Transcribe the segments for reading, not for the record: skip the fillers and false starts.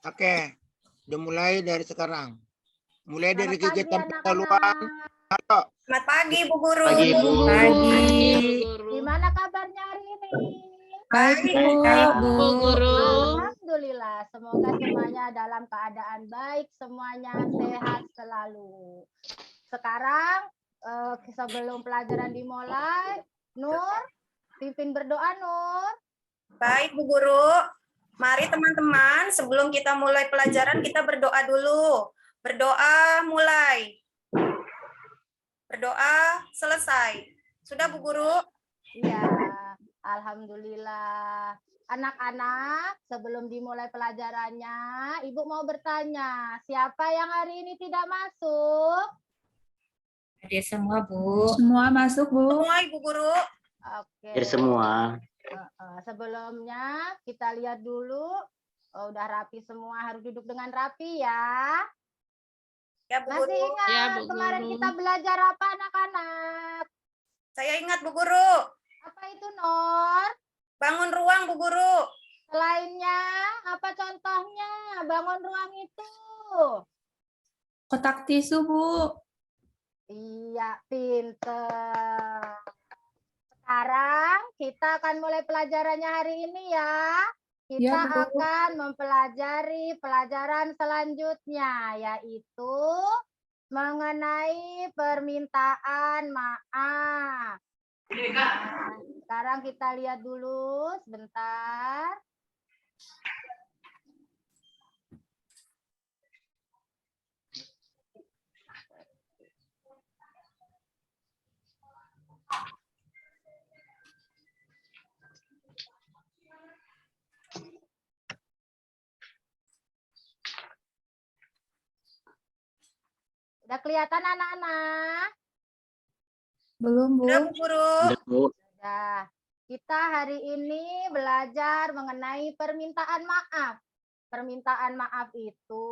Oke, udah mulai dari sekarang. Mulai dari Selamat pagi, kegiatan anak-anak. pendahuluan. Halo. Selamat pagi, Bu Guru. Pagi, Bu. Pagi. Gimana kabarnya hari ini? Baik, Bu. Bu Guru. Alhamdulillah, semoga semuanya dalam keadaan baik, semuanya sehat selalu. Sekarang sebelum pelajaran dimulai, Nur, pimpin berdoa, Nur. Baik, Bu Guru. Mari teman-teman, sebelum kita mulai pelajaran, kita berdoa dulu. Berdoa mulai. Berdoa selesai. Sudah, Bu Guru? Iya, alhamdulillah. Anak-anak, sebelum dimulai pelajarannya, Ibu mau bertanya, siapa yang hari ini tidak masuk? Ada semua, Bu. Semua masuk, Bu. Semua, Ibu Guru. Oke. Jadi semua. Sebelumnya kita lihat dulu. Oh, udah rapi semua, harus duduk dengan rapi ya. Ya, Bu Masih Guru. ingat Ya, Bu kemarin Guru. kita belajar apa, anak-anak? Saya ingat, Bu Guru. Apa itu, Nor? Bangun ruang, Bu Guru. Selainnya, apa contohnya? Bangun ruang itu. Kotak tisu, Bu. Iya, pinter. Sekarang kita akan mulai pelajarannya hari ini ya. Kita Ya, Bu. akan mempelajari pelajaran selanjutnya, yaitu mengenai permintaan maaf. Nah, sekarang kita lihat dulu sebentar. Udah kelihatan anak-anak? Belum, Bu. Sudah, Bu Guru. Udah, Bu. Sudah. Kita hari ini belajar mengenai permintaan maaf. Permintaan maaf itu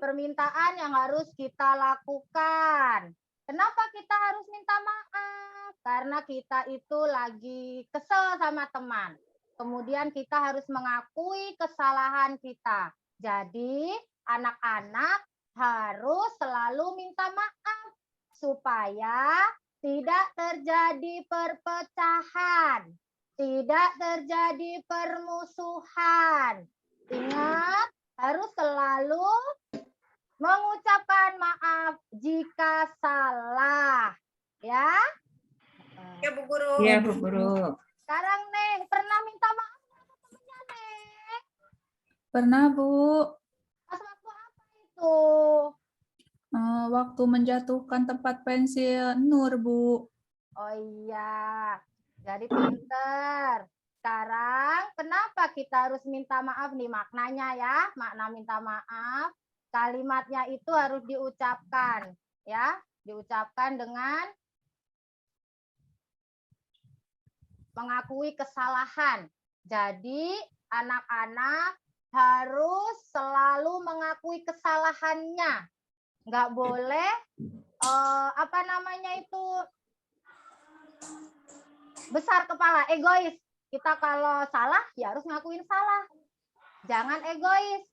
permintaan yang harus kita lakukan. Kenapa kita harus minta maaf? Karena kita itu lagi kesel sama teman. Kemudian kita harus mengakui kesalahan kita. Jadi anak-anak harus selalu minta maaf supaya tidak terjadi perpecahan, tidak terjadi permusuhan. Ingat, harus selalu mengucapkan maaf jika salah. Ya? Ya, Bu Guru. Ya, Bu Guru. Sekarang, Neng, pernah minta maaf sama temennya, Neng? Pernah, Bu. Pas waktu apa itu? Waktu menjatuhkan tempat pensil Nur, Bu. Oh iya, jadi pinter. Sekarang kenapa kita harus minta maaf nih maknanya ya? Makna minta maaf, kalimatnya itu harus diucapkan ya, diucapkan dengan mengakui kesalahan. Jadi anak-anak harus selalu mengakui kesalahannya. Nggak boleh apa namanya itu besar kepala, egois. Kita kalau salah ya harus ngakuin salah. Jangan egois.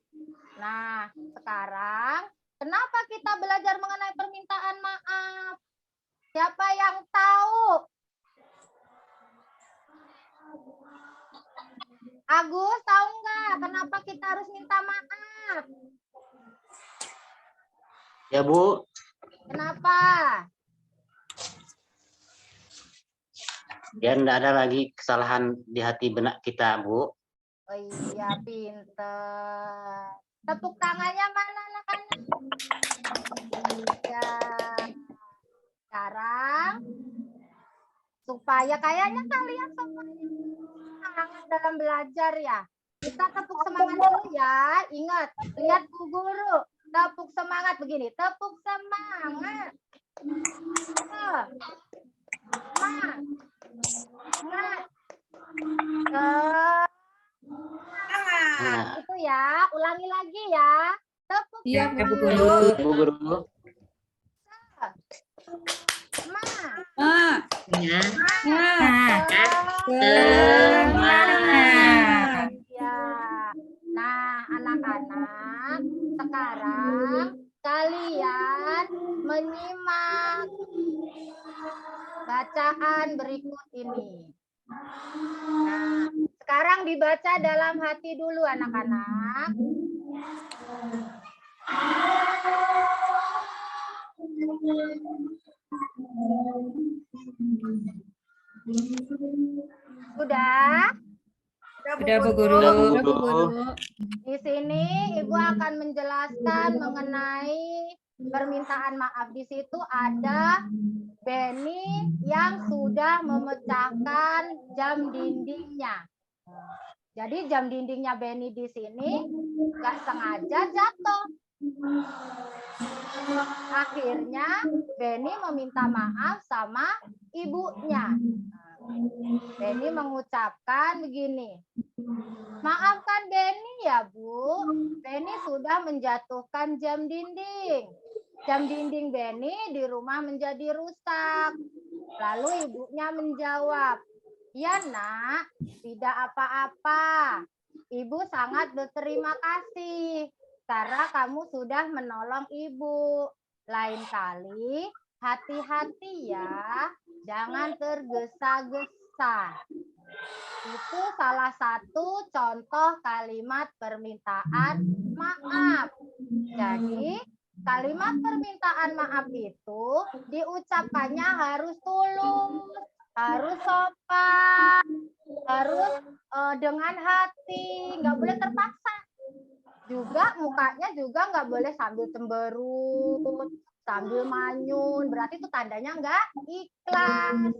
Nah, sekarang kenapa kita belajar mengenai permintaan maaf? Siapa yang tahu? Agus, tahu nggak kenapa kita harus minta maaf? Ya, Bu. Kenapa? Biar enggak ada lagi kesalahan di hati benak kita, Bu. Oh iya, pinter. Tepuk tangannya mana anak-anak? Iya. Sekarang, supaya kayaknya kalian semuanya semangat dalam belajar ya. Kita tepuk semangat dulu ya. Ingat, lihat Bu Guru. Tepuk semangat begini. Tepuk semangat. Semangat. Semangat. Semangat. Itu ya. Ulangi lagi ya. Tepuk Iya, semangat. Bu Guru. Bu Guru. Semangat. Ya. Semangat. Ya. Nah, Sekarang kalian menyimak bacaan berikut ini. Nah, sekarang dibaca dalam hati dulu anak-anak. Sudah? Sudah Bu Guru. Sudah, Bu Guru. Di sini Ibu akan menjelaskan mengenai permintaan maaf. Di situ ada Benny yang sudah memecahkan jam dindingnya. Jadi jam dindingnya Benny di sini nggak sengaja jatuh. Akhirnya Benny meminta maaf sama ibunya. Benny mengucapkan begini, maafkan Benny ya Bu, Benny sudah menjatuhkan jam dinding. Jam dinding Benny di rumah menjadi rusak. Lalu ibunya menjawab, ya nak, tidak apa-apa. Ibu sangat berterima kasih karena kamu sudah menolong ibu. Lain kali hati-hati ya, jangan tergesa-gesa. Itu salah satu contoh kalimat permintaan maaf. Jadi kalimat permintaan maaf itu diucapkannya harus tulus, harus sopan, harus dengan hati, nggak boleh terpaksa. Juga mukanya juga nggak boleh sambil cemberut, sambil manyun, berarti itu tandanya nggak ikhlas.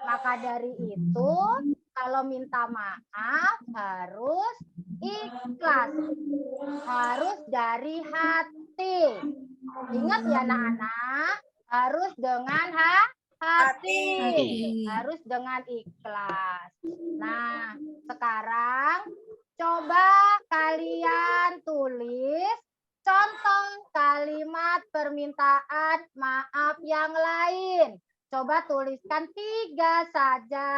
Maka dari itu, kalau minta maaf harus ikhlas, harus dari hati. Ingat ya anak-anak, harus dengan hati, harus dengan ikhlas. Nah, sekarang coba kalian tulis contoh kalimat permintaan maaf yang lain. Coba tuliskan 3 saja.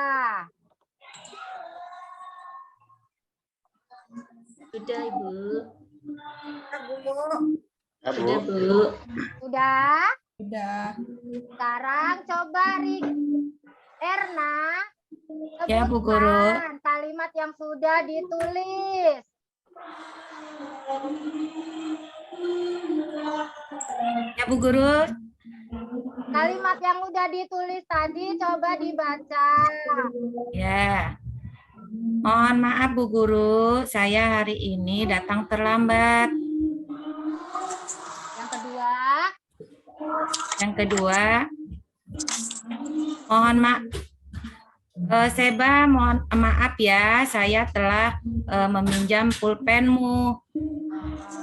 Sudah Ibu. Sudah, Bu. Sudah? Sudah. Sekarang coba Erna. Ya, Bu Guru. sebutkan kalimat yang sudah ditulis. Ya Bu Guru. Kalimat yang udah ditulis tadi coba dibaca. Ya. Mohon maaf Bu Guru, saya hari ini datang terlambat. Yang kedua, Yang kedua, mohon Seba, mohon maaf ya, saya telah meminjam pulpenmu.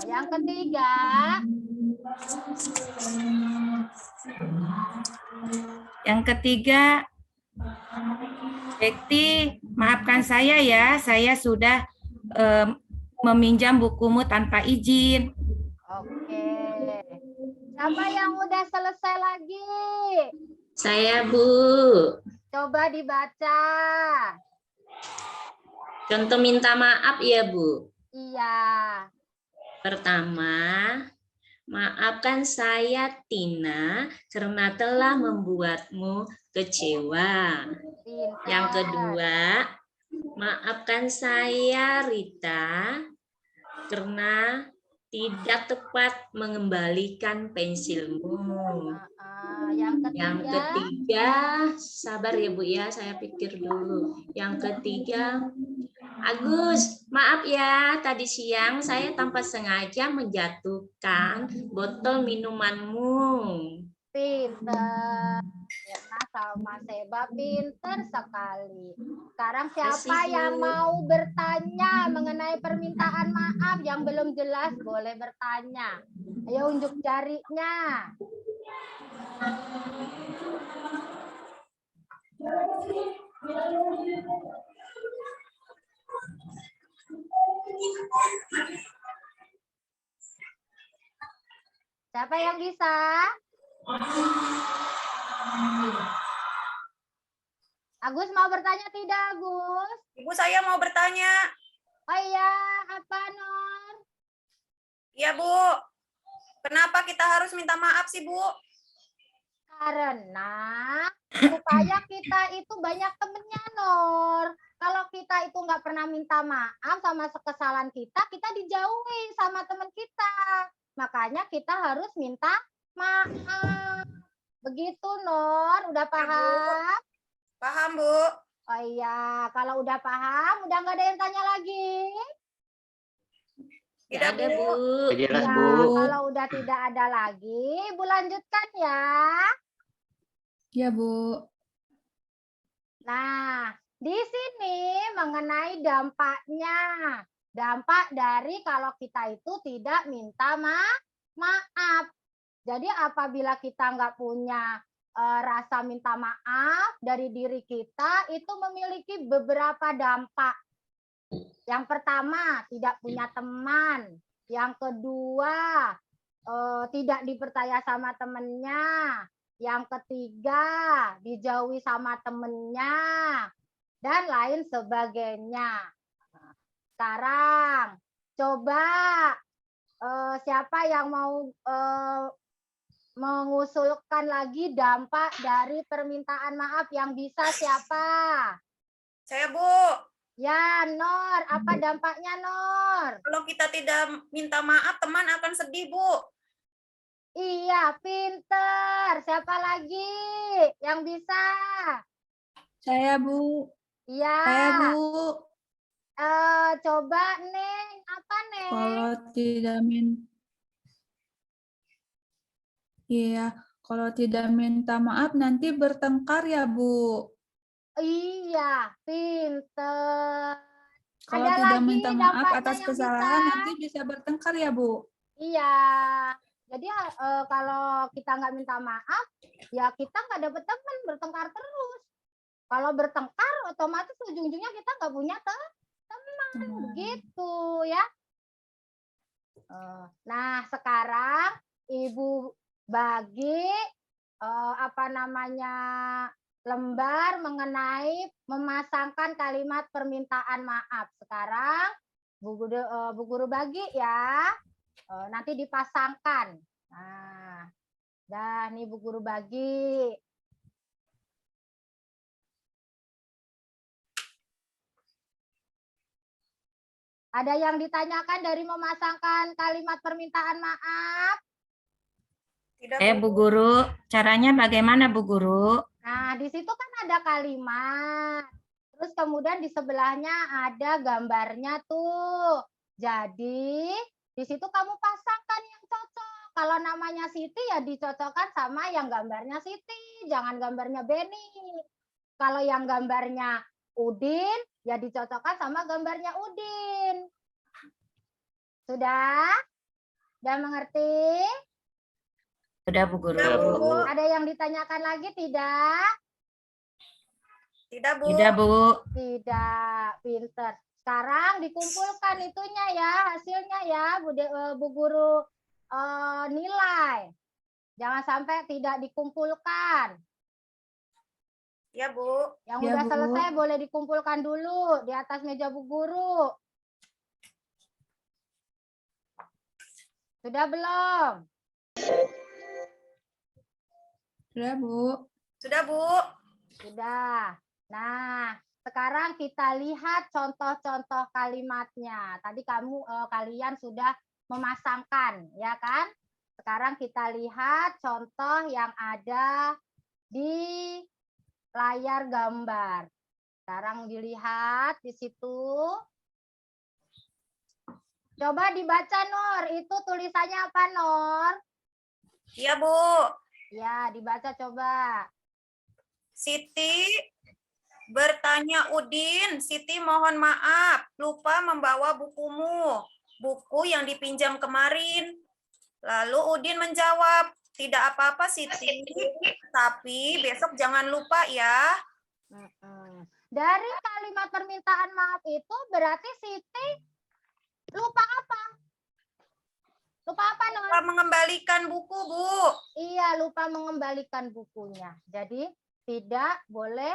yang ketiga, Yang ketiga, Bekti, maafkan saya ya, saya sudah meminjam bukumu tanpa izin. oke. Siapa yang udah selesai lagi? Saya, Bu. Coba dibaca. Contoh minta maaf ya, Bu. Iya. Pertama, maafkan saya Tina karena telah membuatmu kecewa. Pintar. Yang kedua, maafkan saya Rita karena tidak tepat mengembalikan pensilmu. Yang Yang ketiga, sabar ya Bu ya, saya pikir dulu. Yang ketiga, Agus, maaf ya, tadi siang saya tanpa sengaja menjatuhkan botol minumanmu. Pintar. Erna sama Seba pintar sekali. Sekarang siapa Kasih, Bu. yang mau bertanya mengenai permintaan maaf yang belum jelas boleh bertanya. Ayo unjuk jarinya. Siapa yang bisa? Agus mau bertanya tidak, Agus? Ibu, saya mau bertanya. Oh iya, apa, Non? Iya, Bu. Kenapa kita harus minta maaf sih, Bu? Karena supaya kita itu banyak temennya, Nur. Kalau kita itu nggak pernah minta maaf sama kesalahan kita dijauhi sama teman kita. Makanya kita harus minta maaf. Begitu, Nur. Udah paham? Paham, Bu? Oh iya, kalau udah paham, udah nggak ada yang tanya lagi. Tidak ada, Bu. Jelas, Ya, Bu. kalau udah tidak ada lagi, Ibu lanjutkan ya. Ya, Bu. Nah, di sini mengenai dampaknya. Dampak dari kalau kita itu tidak minta maaf. Jadi apabila kita nggak punya rasa minta maaf dari diri kita, itu memiliki beberapa dampak. Yang pertama, tidak punya teman. Yang kedua, tidak dipercaya sama temennya. Yang ketiga, dijauhi sama temennya. Dan lain sebagainya. Sekarang, coba siapa yang mau mengusulkan lagi dampak dari permintaan maaf yang bisa siapa? Saya, Bu. Ya, Nor. Apa dampaknya, Nor? Kalau kita tidak minta maaf, teman akan sedih, Bu. Iya, pinter. Siapa lagi yang bisa? Saya, Bu. Iya. Saya, Bu. Coba, Neng. Apa, Neng? Kalau tidak kalau tidak minta maaf nanti bertengkar ya, Bu. Iya, pinter. Kalau Ada tidak lagi minta maaf dampaknya atas yang kesalahan bisa? nanti bisa bertengkar ya, Bu. Iya. Jadi kalau kita nggak minta maaf, ya kita nggak dapet teman, bertengkar terus. Kalau bertengkar, otomatis ujung-ujungnya kita nggak punya teman, begitu ya. Nah, sekarang Ibu bagi lembar mengenai memasangkan kalimat permintaan maaf. Sekarang Bu Guru bagi ya. Nanti dipasangkan. Nah, dah nih Bu Guru bagi. Ada yang ditanyakan dari memasangkan kalimat permintaan maaf? Tidak, Bu Guru, caranya bagaimana Bu Guru? Nah, di situ kan ada kalimat. Terus kemudian di sebelahnya ada gambarnya tuh. Jadi, di situ kamu pasangkan yang cocok. Kalau namanya Siti ya dicocokkan sama yang gambarnya Siti, jangan gambarnya Beni. Kalau yang gambarnya Udin, ya dicocokkan sama gambarnya Udin. Sudah? Sudah mengerti? Sudah Bu Guru. Sudah, Bu. Ada yang ditanyakan lagi tidak? Tidak, Bu. Tidak Bu. Tidak, pinter. Sekarang dikumpulkan itunya ya, hasilnya ya, Bu Guru nilai. Jangan sampai tidak dikumpulkan. Ya, Bu. Yang Ya, udah Bu. selesai boleh dikumpulkan dulu di atas meja Bu Guru. Sudah belum? Sudah, Bu. Sudah, Bu. Sudah. Nah, sekarang kita lihat contoh-contoh kalimatnya. Tadi kalian sudah memasangkan, ya kan? Sekarang kita lihat contoh yang ada di layar gambar. Sekarang dilihat di situ. Coba dibaca, Nur. Itu tulisannya apa, Nur? Iya, Bu. Ya, dibaca coba. Siti bertanya Udin, Siti mohon maaf, lupa membawa bukumu. Buku yang dipinjam kemarin. Lalu Udin menjawab, tidak apa-apa Siti, tapi besok jangan lupa ya. Dari kalimat permintaan maaf itu berarti Siti lupa apa? Lupa apa, Nur? Lupa mengembalikan buku, Bu. Iya, lupa mengembalikan bukunya. Jadi tidak boleh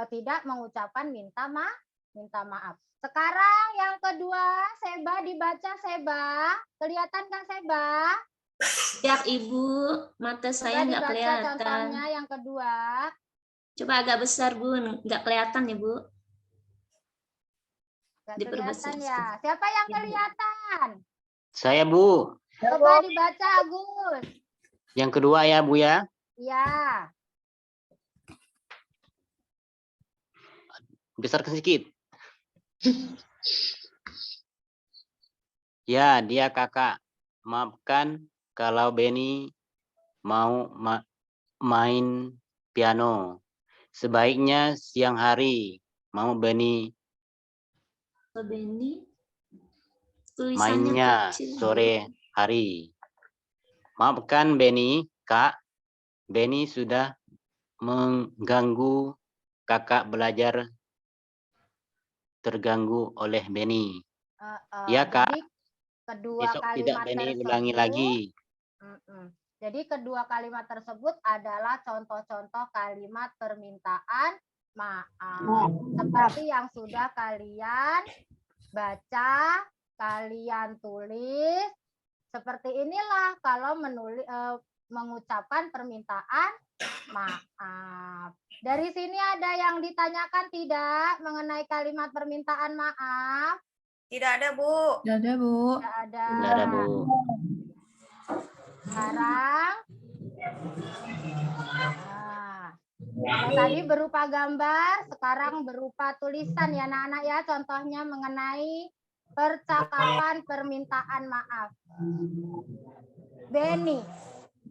tidak mengucapkan minta maaf. Sekarang yang kedua, Seba dibaca Seba. Kelihatan kan Seba? Siap Ibu, mata saya Coba nggak dibaca kelihatan. contohnya yang kedua. Coba agak besar Bu, nggak kelihatan ya Bu. Nggak Diperbesar kelihatan ya. sedikit. Siapa yang Ibu. kelihatan? Saya Bu. Coba dibaca Agus. Yang kedua ya Bu ya. Ya. Besarkan sedikit. Ya, dia kakak. Maafkan kalau Benny mau main piano. Sebaiknya siang hari. Mau Benny Pak Benny, tulisannya mainnya kecil. sore hari. Maafkan Benny, Kak. Benny sudah mengganggu kakak belajar. Terganggu oleh Benny. Ya, Kak. Jadi kedua Besok tidak kalimat Benny tersebut. ulangi lagi. Jadi kedua kalimat tersebut adalah contoh-contoh kalimat permintaan maaf. Seperti yang sudah kalian baca, kalian tulis. Seperti inilah kalau mengucapkan permintaan maaf. Dari sini ada yang ditanyakan tidak mengenai kalimat permintaan maaf? Tidak ada, Bu. Tidak ada, Bu. Tidak ada. Tidak ada, Bu. Sekarang, kalau tadi berupa gambar, sekarang berupa tulisan ya anak-anak ya. Contohnya mengenai percakapan permintaan maaf. Benny,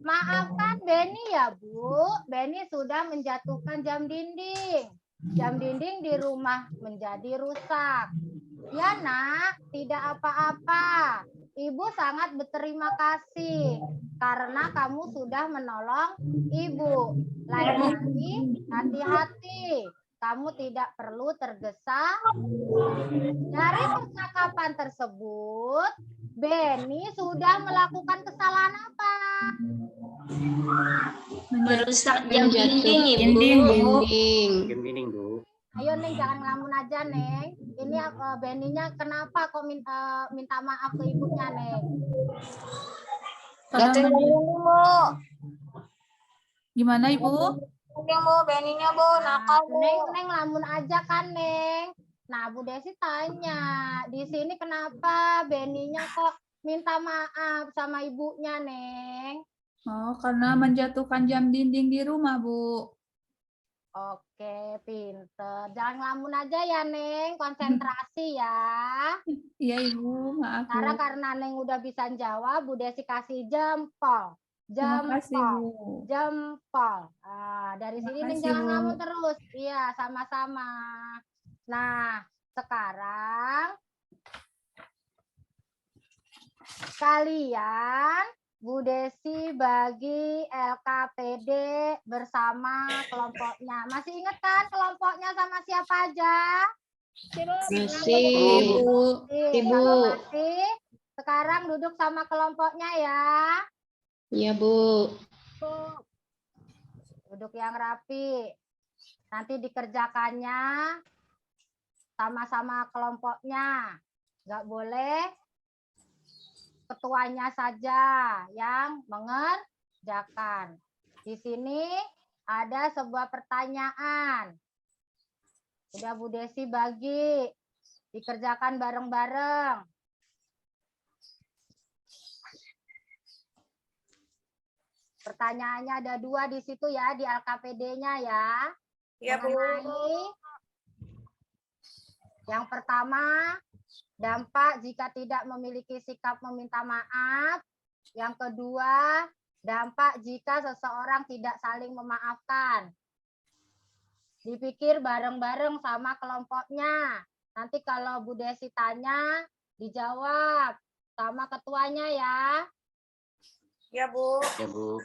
maafkan Benny ya Bu. Benny sudah menjatuhkan jam dinding. Jam dinding di rumah menjadi rusak. Ya nak, tidak apa-apa. Ibu sangat berterima kasih karena kamu sudah menolong ibu. Lain kali hati-hati. Kamu tidak perlu tergesa. Dari percakapan tersebut, Benny sudah melakukan kesalahan apa? Merusak jam dinding Ibu. Jam dinding, Bu. Ayo Neng, jangan ngelamun aja Neng. Ini Benny-nya kenapa kok minta maaf ke ibunya Neng? Gimana Ibu? Benny-nya Bu, nakal Bu. Neng ngelamun aja kan Neng. Nah Bu Desi tanya, di sini kenapa Benny-nya kok minta maaf sama ibunya Neng? Oh, karena menjatuhkan jam dinding di rumah, Bu. Oke, pinter. Jangan ngelamun aja ya, Neng. Konsentrasi ya. Iya, Ibu. Maaf, Bu. Karena Neng udah bisa jawab, Bu Desi kasih jempol. Terima kasih, Jempol. Bu. Jempol. Nah, dari sini Neng kasih, jangan Bu. ngelamun terus. Iya, sama-sama. Nah, sekarang kalian Bu Desi bagi LKPD bersama kelompoknya. Masih ingat kan kelompoknya sama siapa aja? Masih, Bu. Kalau masih, sekarang duduk sama kelompoknya ya. Iya, Bu. Duduk yang rapi. Nanti dikerjakannya sama-sama kelompoknya. Nggak boleh ketuanya saja yang mengerjakan. Di sini ada sebuah pertanyaan. Sudah Bu Desi bagi, dikerjakan bareng-bareng. Pertanyaannya ada 2 di situ ya, di LKPD-nya ya. Iya, Bu. Yang pertama, dampak jika tidak memiliki sikap meminta maaf. Yang kedua, dampak jika seseorang tidak saling memaafkan. Dipikir bareng-bareng sama kelompoknya. Nanti kalau Bu Desi tanya, dijawab sama ketuanya ya. Ya, Bu. Ya, Bu.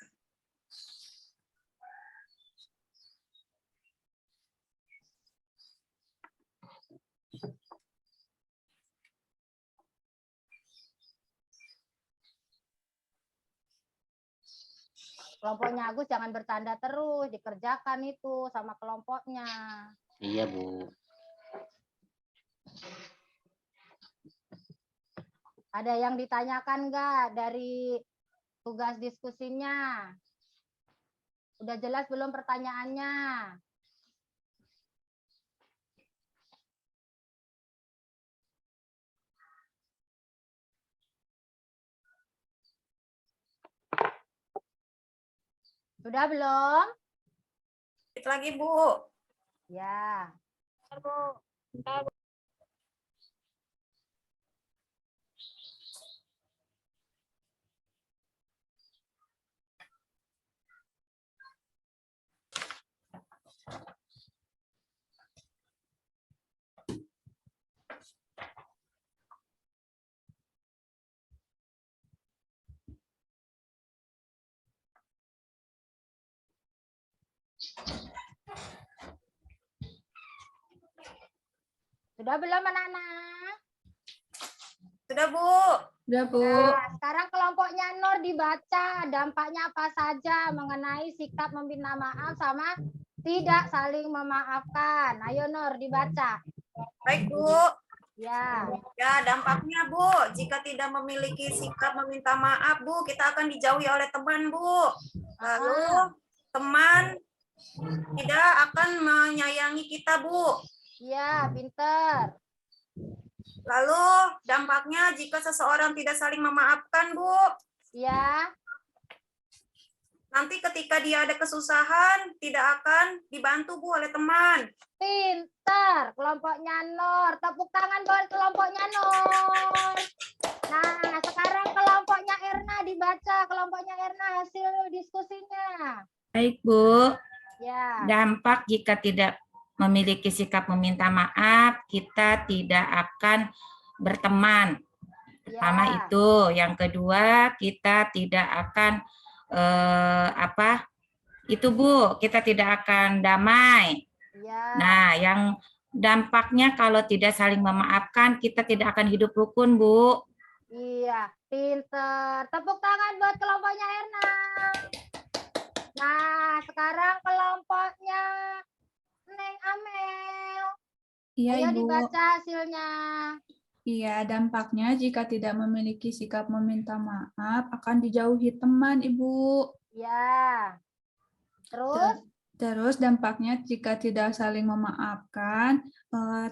Kelompoknya Agus jangan bercanda terus, dikerjakan itu sama kelompoknya. Iya, Bu. Ada yang ditanyakan nggak dari tugas diskusinya. Udah jelas belum pertanyaannya? Sudah belum? Sedikit lagi, Bu. Ya. Sudah belum anak-anak? Sudah, Bu. Udah, Bu. Nah, sekarang kelompoknya Nur dibaca dampaknya apa saja mengenai sikap meminta maaf sama tidak saling memaafkan. Ayo Nur dibaca. Baik, Bu. Ya. Ya, dampaknya, Bu, jika tidak memiliki sikap meminta maaf, Bu, kita akan dijauhi oleh teman, Bu. Lalu, teman tidak akan menyayangi kita, Bu. Iya, pinter. Lalu, dampaknya jika seseorang tidak saling memaafkan, Bu, Iya, nanti ketika dia ada kesusahan, tidak akan dibantu, Bu, oleh teman. pinter. Kelompoknya Nur. Tepuk tangan buat kelompoknya Nur. Nah, sekarang kelompoknya Erna dibaca. Kelompoknya Erna hasil diskusinya. Baik, Bu. Ya. Dampak jika tidak memiliki sikap meminta maaf, kita tidak akan berteman. Pertama Ya. itu, yang kedua kita tidak akan itu Bu, kita tidak akan damai. Ya. Nah, yang dampaknya kalau tidak saling memaafkan, kita tidak akan hidup rukun, Bu. Iya, pinter. Tepuk tangan buat kelompoknya Erna. Nah, sekarang kelompoknya Neng Amel. Iya, Ayo Ibu. dibaca hasilnya. Iya, dampaknya jika tidak memiliki sikap meminta maaf akan dijauhi teman, Ibu. Ya. Terus? Terus dampaknya jika tidak saling memaafkan,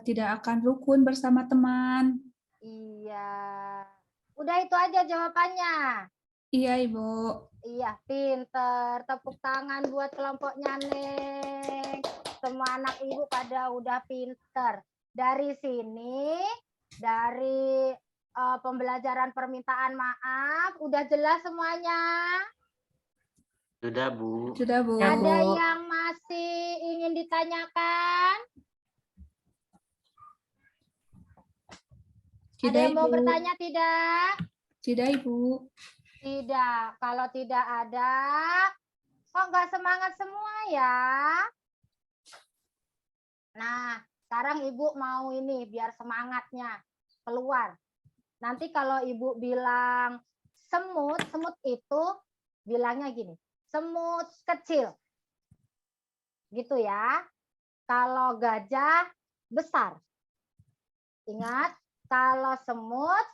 tidak akan rukun bersama teman. Iya. Udah itu aja jawabannya. Iya, Ibu. Iya, pinter. Tepuk tangan buat kelompoknya Neng. Semua anak ibu pada udah pinter. Dari sini, dari pembelajaran permintaan maaf, udah jelas semuanya? Sudah, Bu. Sudah, Bu. Ya, Bu. Ada yang masih ingin ditanyakan? Ada Tidak, yang mau Ibu. bertanya tidak? Tidak, Ibu. Tidak. Kalau tidak ada, kok nggak semangat semua ya? Nah, sekarang Ibu mau ini biar semangatnya keluar. Nanti kalau Ibu bilang semut, semut itu bilangnya gini, semut kecil. Gitu ya. Kalau gajah besar. Ingat, kalau semut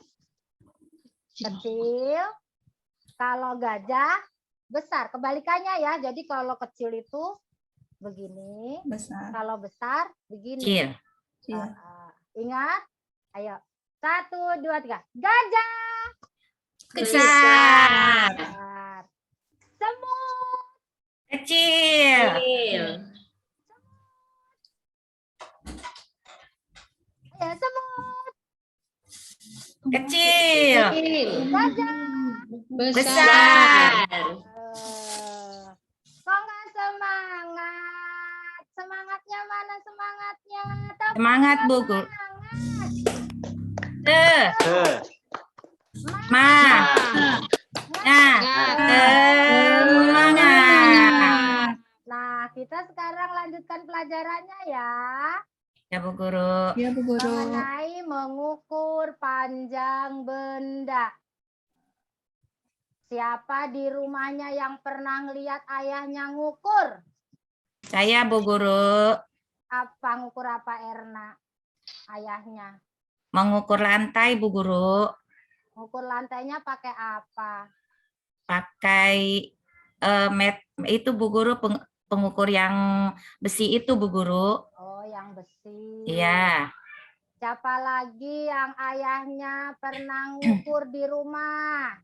kecil, kalau gajah besar. Kebalikannya ya. Jadi kalau kecil itu begini, Besar. kalau besar begini. Kecil. Iya. Ingat? Ayo. 1, 2, 3. Gajah. Besar. Besar. Semut. Kecil. Kecil. Ya, semut. Kecil. Gajah. Besar. Kok nggak semangat? Semangatnya mana semangatnya? Tepuk Semangat, Bu. semangat. Semangat. Nah, kita sekarang lanjutkan pelajarannya ya. Ya, Bu Guru. Iya, Bu Guru. Mengenai mengukur panjang benda. Siapa di rumahnya yang pernah ngelihat ayahnya ngukur? Saya, Bu Guru, Apa ngukur apa Erna? Ayahnya. mengukur lantai, Bu Guru. Ngukur lantainya pakai apa? pakai itu Bu Guru, pengukur yang besi itu Bu Guru. Oh, yang besi. Iya. Siapa lagi yang ayahnya pernah ngukur di rumah?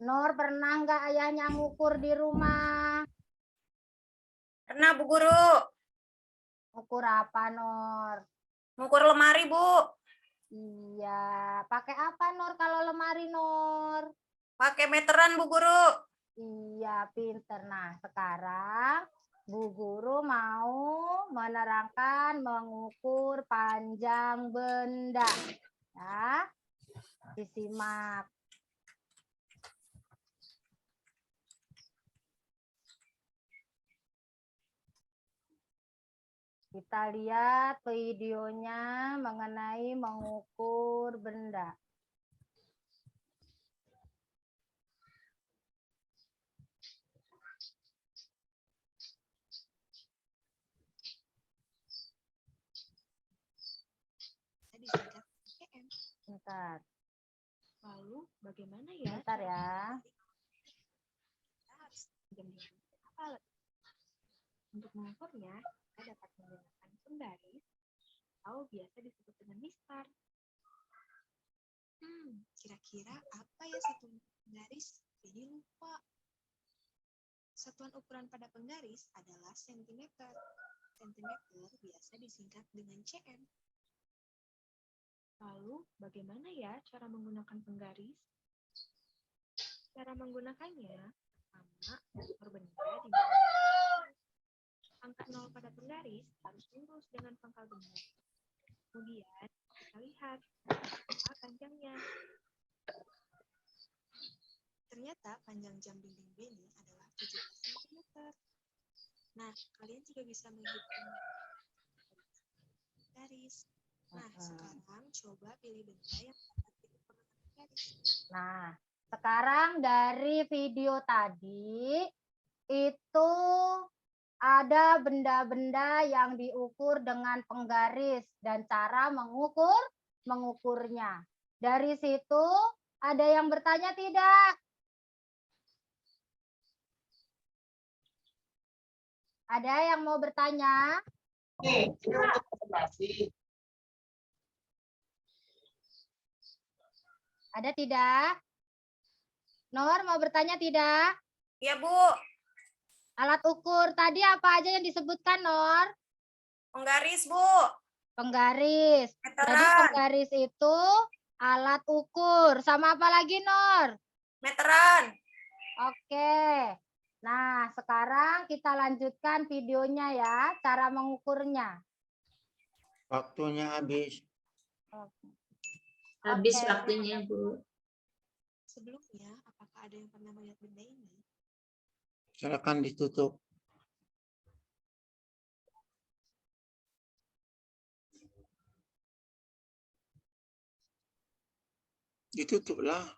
Nur, pernah nggak ayahnya ngukur di rumah? Pernah Bu Guru. Ngukur apa, Nur? Ngukur lemari Bu. Iya, pakai apa, Nur, kalau lemari, Nur? Pakai meteran Bu Guru. Iya, pinter. Nah, sekarang Bu Guru mau menerangkan mengukur panjang benda. Ya, disimak. Kita lihat videonya mengenai mengukur benda. Disingkat cm. Bentar, Lalu bagaimana ya? bentar ya. Kita harus menjadi apa alat? Untuk mengukurnya, kita dapat menggunakan penggaris atau biasa disebut dengan mistar. Kira-kira apa ya satuan penggaris? Jadi lupa. Satuan ukuran pada penggaris adalah sentimeter. Sentimeter biasa disingkat dengan cm. Lalu, bagaimana ya cara menggunakan penggaris? Cara menggunakannya, pertama, ukur benda di angka 0 pada penggaris harus lurus dengan pangkal benda. Kemudian, kita lihat apa panjangnya. Ternyata panjang jam dinding Beni adalah 17 cm. Nah, kalian juga bisa menghitung garis. Nah, sekarang coba pilih benda yang dapat diukur dengan garis. Nah, sekarang dari video tadi itu ada benda-benda yang diukur dengan penggaris dan cara mengukurnya. Dari situ ada yang bertanya tidak? Ada yang mau bertanya? Ada tidak? Nur mau bertanya tidak? Iya Bu. Alat ukur tadi apa aja yang disebutkan, Nur? Penggaris Bu. Penggaris. Jadi Meteran. penggaris itu alat ukur. Sama apa lagi, Nur? Meteran. Oke. Nah, sekarang kita lanjutkan videonya ya, cara mengukurnya. Waktunya habis. Habis Oke. waktunya, Bu. Sebelumnya, apakah ada yang pernah melihat benda ini? Silakan ditutup. Ditutuplah.